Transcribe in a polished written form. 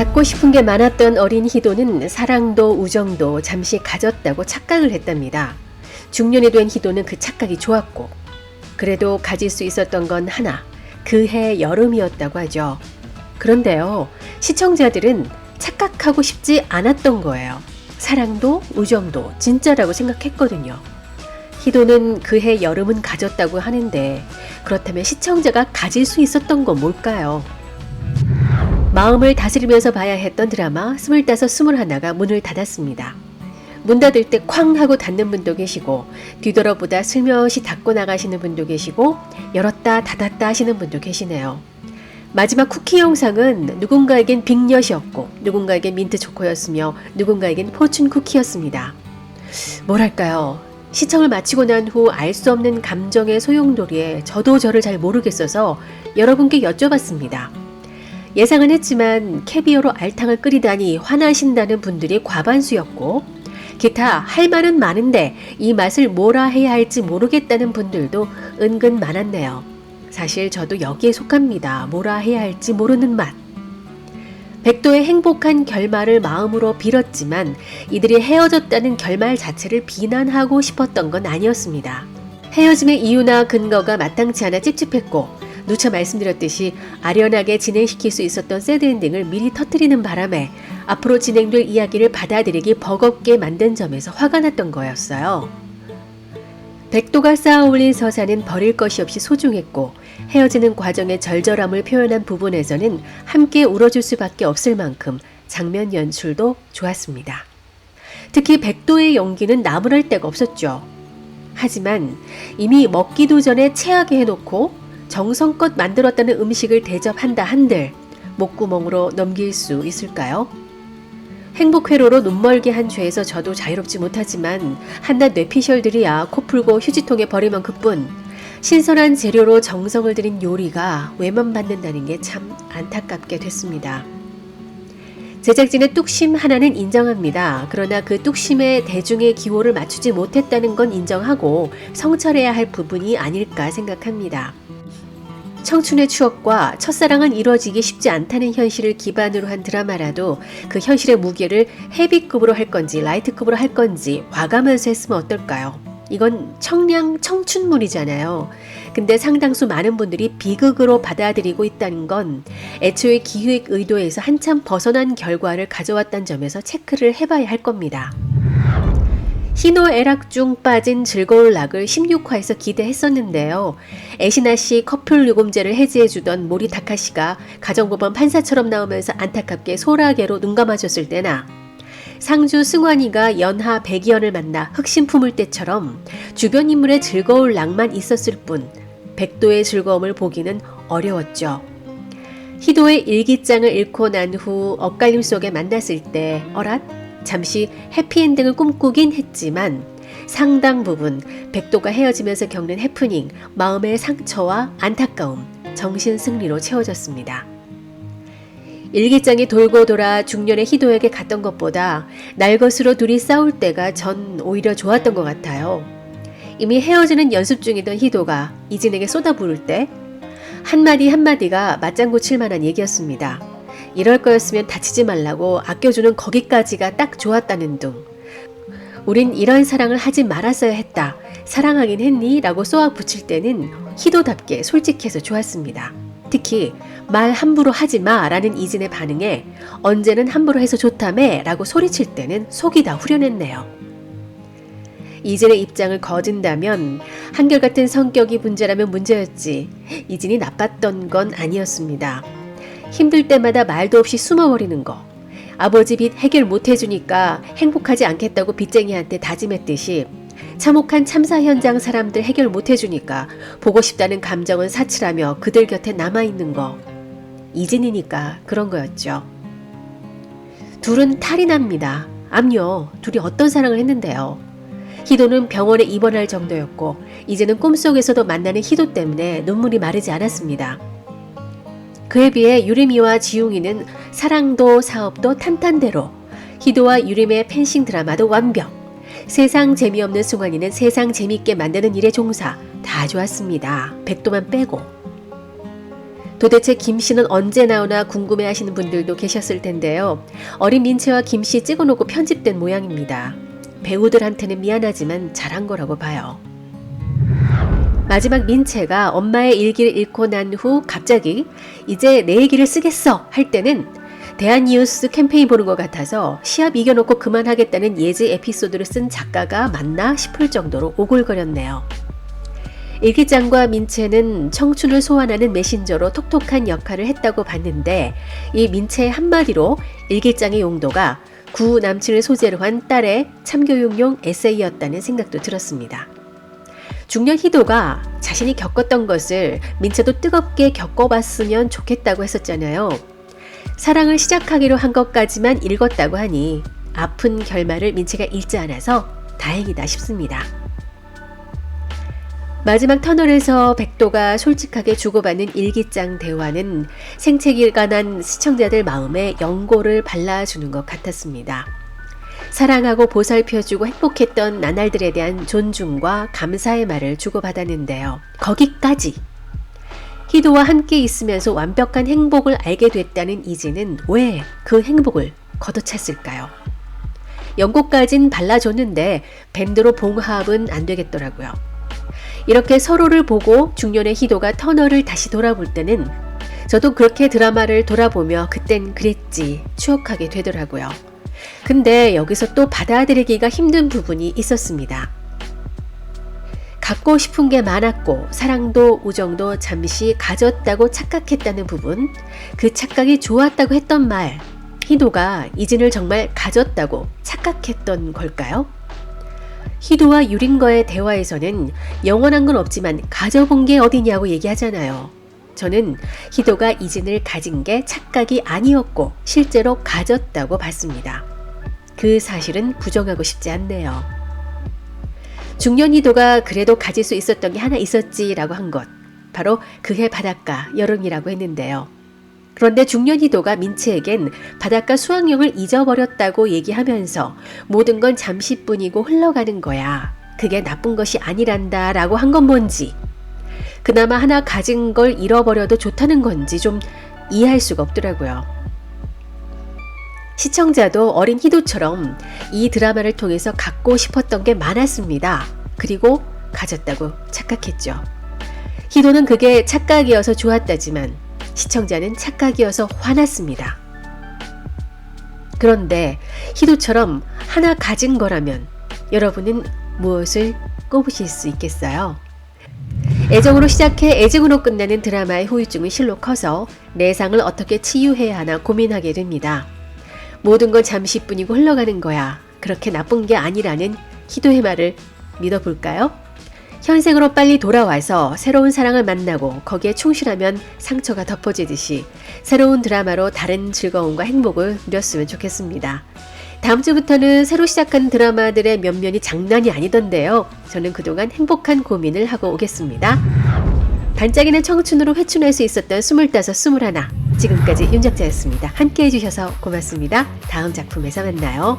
갖고 싶은 게 많았던 어린 희도는 사랑도 우정도 잠시 가졌다고 착각을 했답니다. 중년이 된 희도는 그 착각이 좋았고, 그래도 가질 수 있었던 건 하나, 그해 여름이었다고 하죠. 그런데요, 시청자들은 착각하고 싶지 않았던 거예요. 사랑도 우정도 진짜라고 생각했거든요. 희도는 그해 여름은 가졌다고 하는데, 그렇다면 시청자가 가질 수 있었던 건 뭘까요? 마음을 다스리면서 봐야 했던 드라마 25, 21가 문을 닫았습니다. 문 닫을 때 쾅 하고 닫는 분도 계시고, 뒤돌아보다 슬며시 닫고 나가시는 분도 계시고, 열었다 닫았다 하시는 분도 계시네요. 마지막 쿠키 영상은 누군가에겐 빅엿이었고, 누군가에겐 민트 초코였으며, 누군가에겐 포춘 쿠키였습니다. 뭐랄까요? 시청을 마치고 난 후 알 수 없는 감정의 소용돌이에 저도 저를 잘 모르겠어서 여러분께 여쭤봤습니다. 예상은 했지만 캐비어로 알탕을 끓이다니 화나신다는 분들이 과반수였고, 기타 할 말은 많은데 이 맛을 뭐라 해야 할지 모르겠다는 분들도 은근 많았네요. 사실 저도 여기에 속합니다. 뭐라 해야 할지 모르는 맛. 백도의 행복한 결말을 마음으로 빌었지만 이들이 헤어졌다는 결말 자체를 비난하고 싶었던 건 아니었습니다. 헤어짐의 이유나 근거가 마땅치 않아 찝찝했고, 누차 말씀드렸듯이 아련하게 진행시킬 수 있었던 새드엔딩을 미리 터뜨리는 바람에 앞으로 진행될 이야기를 받아들이기 버겁게 만든 점에서 화가 났던 거였어요. 백도가 쌓아올린 서사는 버릴 것이 없이 소중했고, 헤어지는 과정의 절절함을 표현한 부분에서는 함께 울어줄 수밖에 없을 만큼 장면 연출도 좋았습니다. 특히 백도의 연기는 나무랄 데가 없었죠. 하지만 이미 먹기도 전에 체하게 해놓고 정성껏 만들었다는 음식을 대접한다 한들 목구멍으로 넘길 수 있을까요? 행복회로로 눈멀게 한 죄에서 저도 자유롭지 못하지만 한낱 뇌피셜들이야 코 풀고 휴지통에 버리면 그뿐. 신선한 재료로 정성을 들인 요리가 외면받는다는 게 참 안타깝게 됐습니다. 제작진의 뚝심 하나는 인정합니다. 그러나 그 뚝심에 대중의 기호를 맞추지 못했다는 건 인정하고 성찰해야 할 부분이 아닐까 생각합니다. 청춘의 추억과 첫사랑은 이루어지기 쉽지 않다는 현실을 기반으로 한 드라마라도 그 현실의 무게를 헤비급으로 할 건지 라이트급으로 할 건지 와가면서 했으면 어떨까요? 이건 청량 청춘물이잖아요. 근데 상당수 많은 분들이 비극으로 받아들이고 있다는 건 애초에 기획 의도에서 한참 벗어난 결과를 가져왔다는 점에서 체크를 해봐야 할 겁니다. 희노애락 중 빠진 즐거울 낙을 16화에서 기대했었는데요. 애시나씨 커플 요금제를 해지해주던 모리 타카시가 가정법원 판사처럼 나오면서 안타깝게 소라게로 눈감아줬을 때나, 상주 승환이가 연하 백이연을 만나 흑심 품을 때처럼 주변 인물의 즐거울 낙만 있었을 뿐 백도의 즐거움을 보기는 어려웠죠. 희도의 일기장을 읽고 난 후 엇갈림 속에 만났을 때 어랏? 잠시 해피엔딩을 꿈꾸긴 했지만 상당 부분 백도가 헤어지면서 겪는 해프닝, 마음의 상처와 안타까움, 정신 승리로 채워졌습니다. 일기장이 돌고 돌아 중년의 희도에게 갔던 것보다 날 것으로 둘이 싸울 때가 전 오히려 좋았던 것 같아요. 이미 헤어지는 연습 중이던 희도가 이진에게 쏟아부을 때 한마디 한마디가 맞장구 칠 만한 얘기였습니다. 이럴 거였으면 다치지 말라고 아껴주는 거기까지가 딱 좋았다는 둥. 우린 이런 사랑을 하지 말았어야 했다. 사랑하긴 했니? 라고 쏘아 붙일 때는 희도답게 솔직해서 좋았습니다. 특히 말 함부로 하지 마 라는 이진의 반응에 언제는 함부로 해서 좋다며 라고 소리칠 때는 속이 다 후련했네요. 이진의 입장을 거둔다면 한결같은 성격이 문제라면 문제였지 이진이 나빴던 건 아니었습니다. 힘들 때마다 말도 없이 숨어버리는 거, 아버지 빚 해결 못해주니까 행복하지 않겠다고 빚쟁이한테 다짐했듯이 참혹한 참사 현장 사람들 해결 못해주니까 보고 싶다는 감정은 사치라며 그들 곁에 남아있는 거, 이진이니까 그런 거였죠. 둘은 탈이 납니다. 암요, 둘이 어떤 사랑을 했는데요. 희도는 병원에 입원할 정도였고 이제는 꿈속에서도 만나는 희도 때문에 눈물이 마르지 않았습니다. 그에 비해 유림이와 지웅이는 사랑도 사업도 탄탄대로, 희도와 유림의 펜싱 드라마도 완벽, 세상 재미없는 승환이는 세상 재미있게 만드는 일에 종사, 다 좋았습니다. 백도만 빼고. 도대체 김 씨는 언제 나오나 궁금해하시는 분들도 계셨을 텐데요. 어린 민채와 김 씨 찍어놓고 편집된 모양입니다. 배우들한테는 미안하지만 잘한 거라고 봐요. 마지막 민채가 엄마의 일기를 읽고 난 후 갑자기 이제 내 얘기를 쓰겠어 할 때는 대한뉴스 캠페인 보는 것 같아서 시합 이겨놓고 그만하겠다는 예지 에피소드를 쓴 작가가 맞나 싶을 정도로 오글거렸네요. 일기장과 민채는 청춘을 소환하는 메신저로 톡톡한 역할을 했다고 봤는데 이 민채의 한마디로 일기장의 용도가 구 남친을 소재로 한 딸의 참교육용 에세이였다는 생각도 들었습니다. 중년 희도가 자신이 겪었던 것을 민채도 뜨겁게 겪어봤으면 좋겠다고 했었잖아요. 사랑을 시작하기로 한 것까지만 읽었다고 하니 아픈 결말을 민채가 읽지 않아서 다행이다 싶습니다. 마지막 터널에서 백도가 솔직하게 주고받는 일기장 대화는 생채기에 관한 시청자들 마음에 연고를 발라주는 것 같았습니다. 사랑하고 보살펴주고 행복했던 나날들에 대한 존중과 감사의 말을 주고받았는데요. 거기까지! 희도와 함께 있으면서 완벽한 행복을 알게 됐다는 이지는 왜 그 행복을 걷어찼을까요? 연고까진 발라줬는데 밴드로 봉합은 안 되겠더라고요. 이렇게 서로를 보고 중년의 희도가 터널을 다시 돌아볼 때는 저도 그렇게 드라마를 돌아보며 그땐 그랬지 추억하게 되더라고요. 근데 여기서 또 받아들이기가 힘든 부분이 있었습니다. 갖고 싶은 게 많았고 사랑도 우정도 잠시 가졌다고 착각했다는 부분, 그 착각이 좋았다고 했던 말, 희도가 이진을 정말 가졌다고 착각했던 걸까요? 희도와 유린과의 대화에서는 영원한 건 없지만 가져본 게 어디냐고 얘기하잖아요. 저는 희도가 이진을 가진 게 착각이 아니었고 실제로 가졌다고 봤습니다. 그 사실은 부정하고 싶지 않네요. 중년 희도가 그래도 가질 수 있었던 게 하나 있었지라고 한 것, 바로 그해 바닷가 여름이라고 했는데요. 그런데 중년 희도가 민채에겐 바닷가 수학여행을 잊어버렸다고 얘기하면서 모든 건 잠시뿐이고 흘러가는 거야. 그게 나쁜 것이 아니란다 라고 한 건 뭔지, 그나마 하나 가진 걸 잃어버려도 좋다는 건지 좀 이해할 수가 없더라고요. 시청자도 어린 희도처럼 이 드라마를 통해서 갖고 싶었던 게 많았습니다. 그리고 가졌다고 착각했죠. 희도는 그게 착각이어서 좋았다지만 시청자는 착각이어서 화났습니다. 그런데 희도처럼 하나 가진 거라면 여러분은 무엇을 꼽으실 수 있겠어요? 애정으로 시작해 애증으로 끝나는 드라마의 후유증은 실로 커서 내상을 어떻게 치유해야 하나 고민하게 됩니다. 모든 건 잠시뿐이고 흘러가는 거야. 그렇게 나쁜 게 아니라는 희도의 말을 믿어볼까요? 현생으로 빨리 돌아와서 새로운 사랑을 만나고 거기에 충실하면 상처가 덮어지듯이 새로운 드라마로 다른 즐거움과 행복을 누렸으면 좋겠습니다. 다음 주부터는 새로 시작한 드라마들의 면면이 장난이 아니던데요. 저는 그동안 행복한 고민을 하고 오겠습니다. 반짝이는 청춘으로 회춘할 수 있었던 25, 21. 지금까지 윤작자였습니다. 함께 해주셔서 고맙습니다. 다음 작품에서 만나요.